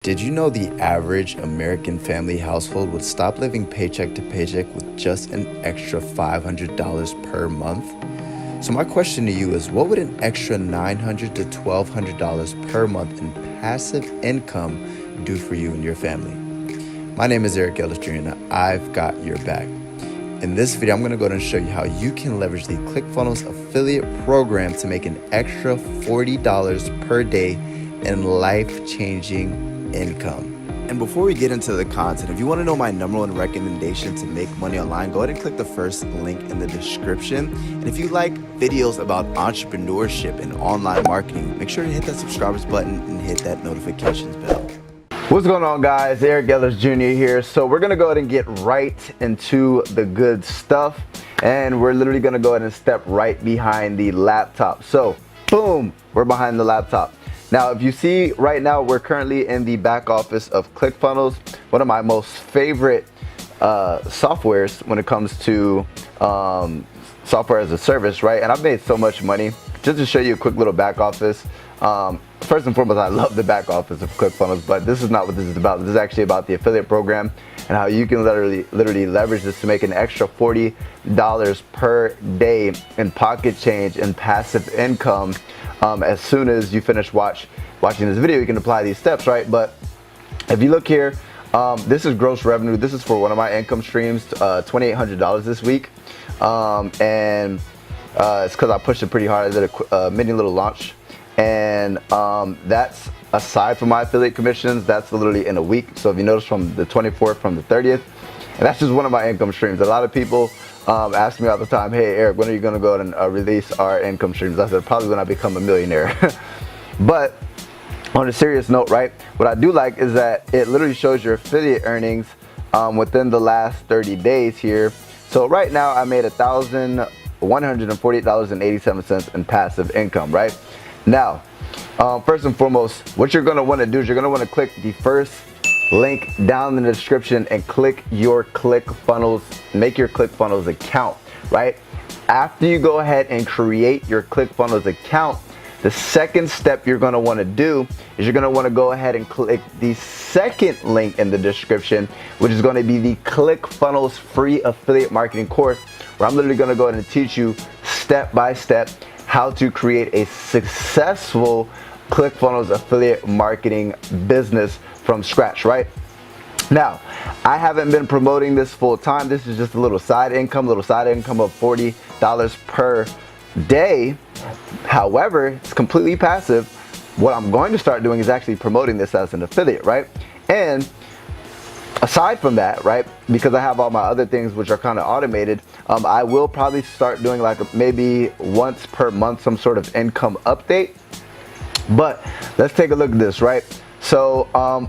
Did you know the average American family household would stop living paycheck to paycheck with just an extra $500 per month? So my question to you is, what would an extra $900 to $1,200 per month in passive income do for you and your family? My name is Eric Ellis Jr. and I've got your back. In this video, I'm going to go ahead and show you how you can leverage the Clickfunnels affiliate program to make an extra $40 per day in life-changing income. And before we get into the content, if you want to know my number one recommendation to make money online, go ahead and click the first link in the description. And if you like videos about entrepreneurship and online marketing, make sure to hit that subscribers button and hit that notifications bell. What's going on, guys? Eric Ellis Jr. here. So we're gonna go ahead and get right into the good stuff, and we're literally gonna go ahead and step right behind the laptop. So boom, we're behind the laptop. Now, if you see right now, we're currently in the back office of Clickfunnels, one of my most favorite softwares when it comes to software as a service, right? And I've made so much money. Just to show you a quick little back office. First and foremost, I love the back office of Clickfunnels, but this is not what this is about. This is actually about the affiliate program and how you can literally leverage this to make an extra $40 per day in pocket change and passive income. As soon as you finish watching this video, you can apply these steps, right? But if you look here, this is gross revenue. This is for one of my income streams, $2,800 this week. And it's because I pushed it pretty hard. I did a mini little launch. And that's aside from my affiliate commissions. That's literally in a week. So if you notice, from the 24th from the 30th, and that's just one of my income streams. A lot of people ask me all the time, hey Eric, when are you going to go and release our income streams? I said, probably when I become a millionaire. But on a serious note, right, what I do like is that it literally shows your affiliate earnings within the last 30 days here. So right now I made $1,148.87 in passive income, right? Now, first and foremost, what you're going to want to do is you're going to want to click the first link down in the description and click your Clickfunnels, make your Clickfunnels account, right? After you go ahead and create your Clickfunnels account, the second step you're going to want to do is you're going to want to go ahead and click the second link in the description, which is going to be the Clickfunnels free affiliate marketing course, where I'm literally going to go ahead and teach you step by step how to create a successful Clickfunnels affiliate marketing business from scratch, right? Now, I haven't been promoting this full time. This is just a little side income of $40 per day. However, it's completely passive. What I'm going to start doing is actually promoting this as an affiliate, right? And aside from that, right, because I have all my other things which are kind of automated, I will probably start doing like maybe once per month some sort of income update. But let's take a look at this, right? So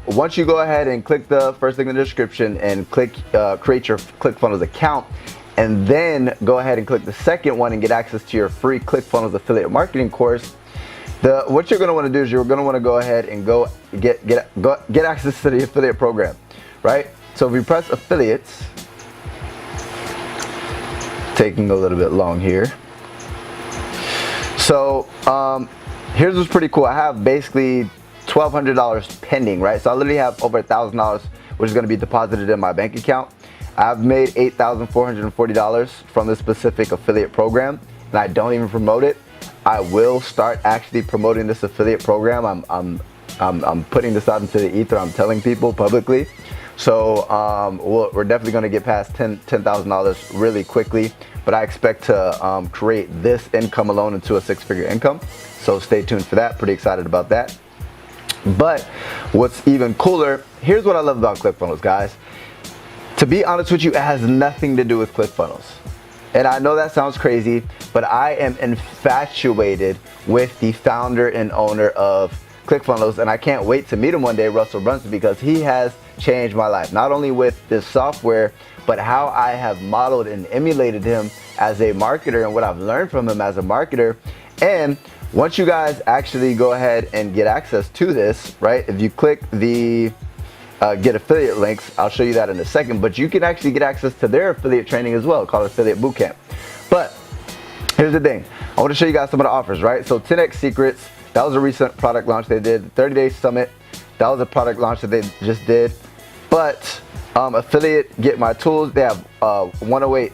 once you go ahead and click the first link in the description and click create your Clickfunnels account, and then go ahead and click the second one and get access to your free Clickfunnels affiliate marketing course, what you're going to want to do is you're going to want to go ahead and go get access to the affiliate program, right? So if you press affiliates, taking a little bit long here. So here's what's pretty cool. I have basically $1,200 pending, right? So I literally have over $1,000, which is going to be deposited in my bank account. I've made $8,440 from this specific affiliate program, and I don't even promote it. I will start actually promoting this affiliate program. I'm putting this out into the ether. I'm telling people publicly. So we're definitely going to get past $10,000 really quickly, but I expect to create this income alone into a six-figure income. So stay tuned for that. Pretty excited about that. But what's even cooler, here's what I love about Clickfunnels, guys. To be honest with you, it has nothing to do with Clickfunnels. And I know that sounds crazy, but I am infatuated with the founder and owner of Clickfunnels, and I can't wait to meet him one day, Russell Brunson, because he has changed my life, not only with this software, but how I have modeled and emulated him as a marketer and what I've learned from him as a marketer. And once you guys actually go ahead and get access to this, right, if you click the get affiliate links, I'll show you that in a second, but you can actually get access to their affiliate training as well, called Affiliate Bootcamp. But here's the thing, I want to show you guys some of the offers, right? So 10x Secrets, that was a recent product launch they did, 30-day summit, That was a product launch that they just did. But affiliate, get my tools. They have 108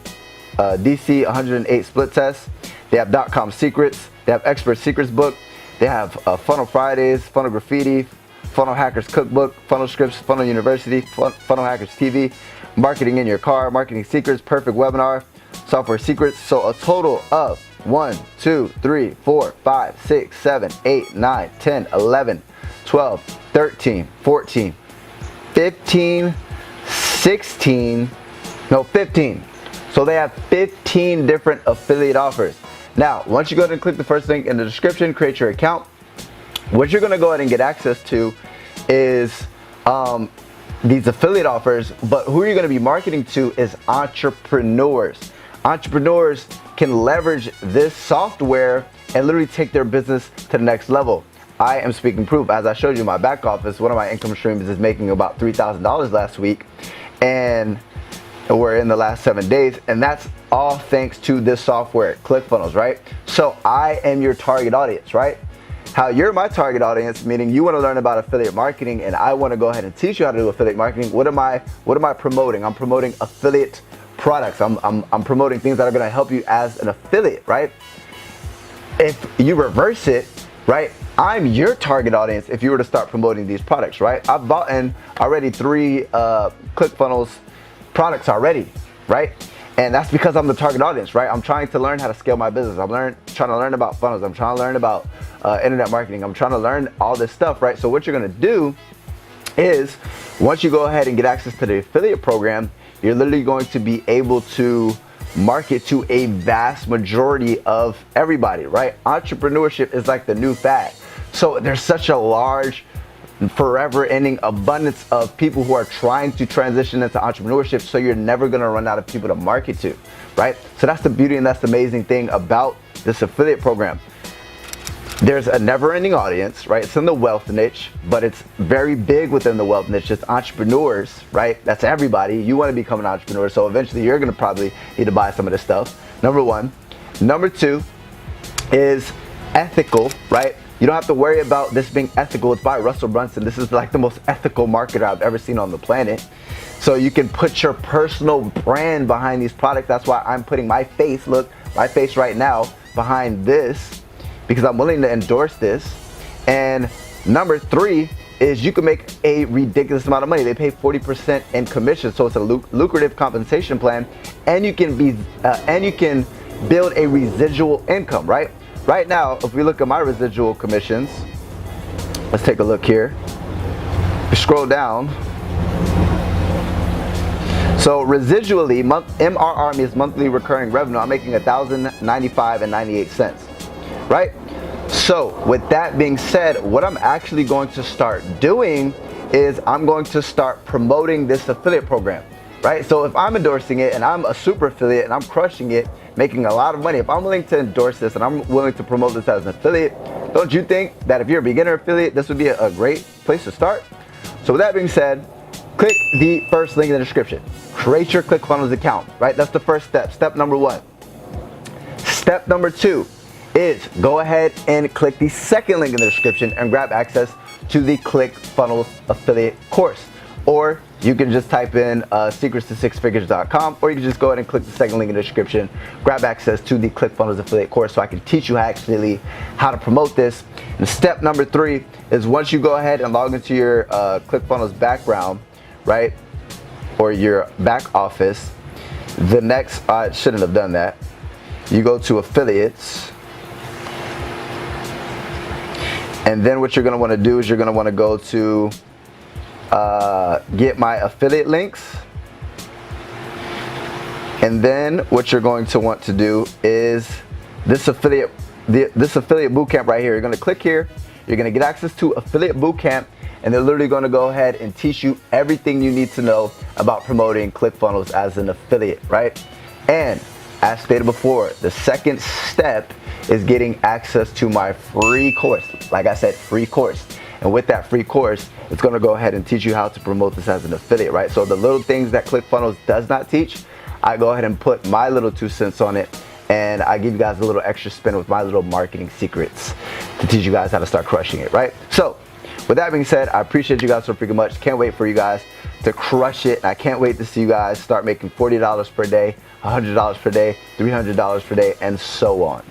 DC 108 split tests. They have .com secrets. They have expert secrets book. They have Funnel Fridays, Funnel Graffiti, Funnel Hackers Cookbook, Funnel Scripts, Funnel University, Funnel Hackers TV, Marketing in Your Car, Marketing Secrets, Perfect Webinar, Software Secrets. So a total of 1, 2, 3, 4, 5, 6, 7, 8, 9, 10, 11, 12, 13, 14, 15, 16, no, 15. So they have 15 different affiliate offers. Now, once you go ahead and click the first link in the description, create your account, what you're gonna go ahead and get access to is these affiliate offers, but who you're gonna be marketing to is entrepreneurs. Entrepreneurs can leverage this software and literally take their business to the next level. I am speaking proof. As I showed you in my back office, one of my income streams is making about $3,000 last week, and we're in the last 7 days, and that's all thanks to this software, Clickfunnels, right? So I am your target audience, right? How you're my target audience, meaning you want to learn about affiliate marketing, and I want to go ahead and teach you how to do affiliate marketing. What am I promoting? I'm promoting affiliate products. I'm promoting things that are going to help you as an affiliate, right? If you reverse it, right, I'm your target audience if you were to start promoting these products, right? I've bought in already 3 Clickfunnels products already, right? And that's because I'm the target audience, right? I'm trying to learn how to scale my business. I'm trying to learn about funnels. I'm trying to learn about internet marketing. I'm trying to learn all this stuff, right? So what you're gonna do is, once you go ahead and get access to the affiliate program, you're literally going to be able to market to a vast majority of everybody, right? Entrepreneurship is like the new fad. So there's such a large, forever ending abundance of people who are trying to transition into entrepreneurship, so you're never going to run out of people to market to, right? So that's the beauty and that's the amazing thing about this affiliate program. There's a never-ending audience, right? It's in the wealth niche, but it's very big within the wealth niche. It's entrepreneurs, right? That's everybody. You want to become an entrepreneur, so eventually you're going to probably need to buy some of this stuff. Number 1. Number 2 is ethical, right? You don't have to worry about this being ethical. It's by Russell Brunson. This is like the most ethical marketer I've ever seen on the planet. So you can put your personal brand behind these products. That's why I'm putting my face, look, my face right now behind this, because I'm willing to endorse this. And number 3 is you can make a ridiculous amount of money. They pay 40% in commission, so it's a lucrative compensation plan, and you can build a residual income, right? Right now, if we look at my residual commissions, let's take a look here. We scroll down. So residually, MRR means monthly recurring revenue. I'm making $1,095.98, right? So with that being said, what I'm actually going to start doing is I'm going to start promoting this affiliate program, right? So if I'm endorsing it and I'm a super affiliate and I'm crushing it, making a lot of money, if I'm willing to endorse this and I'm willing to promote this as an affiliate, don't you think that if you're a beginner affiliate, this would be a great place to start? So with that being said, click the first link in the description. Create your Clickfunnels account, right? That's the first step, step number 1. Step number 2 is go ahead and click the second link in the description and grab access to the Clickfunnels affiliate course. Or you can just type in secrets-to-sixfigures.com, or you can just go ahead and click the second link in the description, grab access to the Clickfunnels affiliate course so I can teach you actually how to promote this. And step number 3 is once you go ahead and log into your Clickfunnels background, right, or your back office, the next, I shouldn't have done that. You go to affiliates, and then what you're going to want to do is you're going to want to go to get my affiliate links, and then what you're going to want to do is this affiliate bootcamp right here. You're going to click here, you're going to get access to affiliate bootcamp, and they're literally going to go ahead and teach you everything you need to know about promoting Clickfunnels as an affiliate, right? And as stated before, the second step is getting access to my free course. Like I said, free course. And with that free course, it's going to go ahead and teach you how to promote this as an affiliate, right? So the little things that Clickfunnels does not teach, I go ahead and put my little 2 cents on it, and I give you guys a little extra spin with my little marketing secrets to teach you guys how to start crushing it, right? So With that being said, I appreciate you guys so freaking much. Can't wait for you guys to crush it. I can't wait to see you guys start making $40 per day, $100 per day, $300 per day, and so on.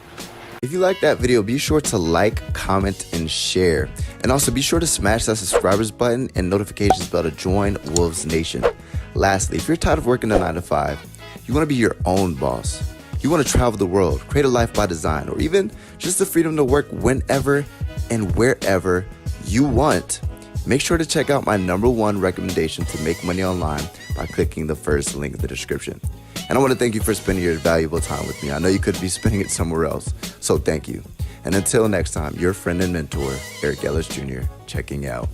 If you like that video, be sure to like, comment, and share. And also be sure to smash that subscribers button and notifications bell to join Wolves Nation. Lastly, if you're tired of working a 9 to 5, you want to be your own boss, you want to travel the world, create a life by design, or even just the freedom to work whenever and wherever you want, make sure to check out my #1 recommendation to make money online by clicking the first link in the description. And I want to thank you for spending your valuable time with me. I know you could be spending it somewhere else, so thank you. And until next time, your friend and mentor, Eric Ellis Jr., checking out.